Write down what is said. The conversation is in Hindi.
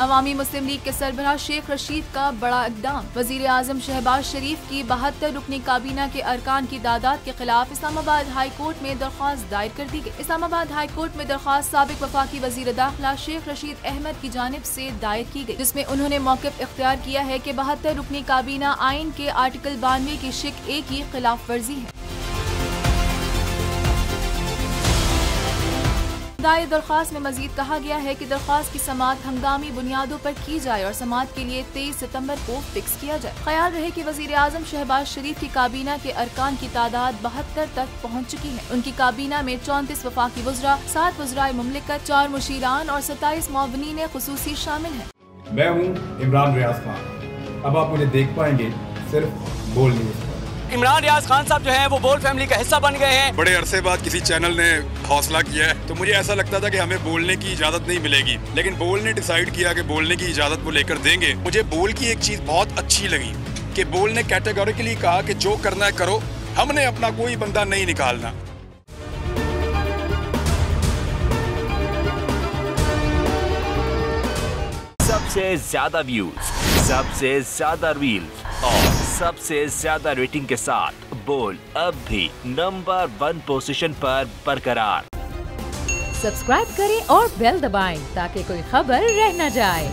अवामी मुस्लिम लीग के सरबराह शेख रशीद का बड़ा इक़दाम। वज़ीर आज़म शहबाज शरीफ की 72 रुकनी काबीना के अरकान की तादाद के खिलाफ इस्लामाबाद हाई कोर्ट में दरख्वास्त दायर कर दी गई। इस्लामाबाद हाई कोर्ट में दरख्वास्त साबिक वफाकी वज़ीर दाखिला शेख रशीद अहमद की जानिब से दायर की गई, जिसमें उन्होंने मौक़िफ़ इख्तियार किया है कि 72 रुकनी काबीना आइन के आर्टिकल 92 की शिक ए की खिलाफ वर्जी है। दायर दरख्वास्त में मजीद कहा गया है कि दरख्वास्त की समाअत हंगामी बुनियादों पर की जाए और समाअत के लिए 23 सितम्बर को फिक्स किया जाए। ख्याल रहे कि वज़ीर आज़म शहबाज शरीफ की काबीना के अरकान की तादाद 72 तक पहुँच चुकी है। उनकी काबीना में 34 वफाकी वज़रा, 7 वज़राए मुमलिकत, 4 मुशीरान और 27 मुआवनीन खुसूसी शामिल हैं। मैं हूँ इमरान रियाज खान। अब आप मुझे देख पाएंगे सिर्फ बोल न्यूज़ पर। इमरान रियाज खान साहब जो हैं वो बोल फैमिली का हिस्सा बन गए हैं। बड़े अरसे बाद किसी चैनल ने हौसला किया है, तो मुझे ऐसा लगता था कि हमें बोलने की इजाजत नहीं मिलेगी, लेकिन बोल ने डिसाइड किया कि बोलने की इजाजत वो लेकर देंगे। मुझे बोल की एक चीज बहुत अच्छी लगी कि बोल ने कैटेगोरिकली कहा कि जो करना है करो, हमने अपना कोई बंदा नहीं निकालना। सबसे ज्यादा व्यूज, सबसे ज्यादा रील्स और सबसे ज्यादा रेटिंग के साथ बोल अब भी नंबर 1 पोजीशन पर बरकरार। सब्सक्राइब करें और बेल दबाएं ताकि कोई खबर रह न जाए।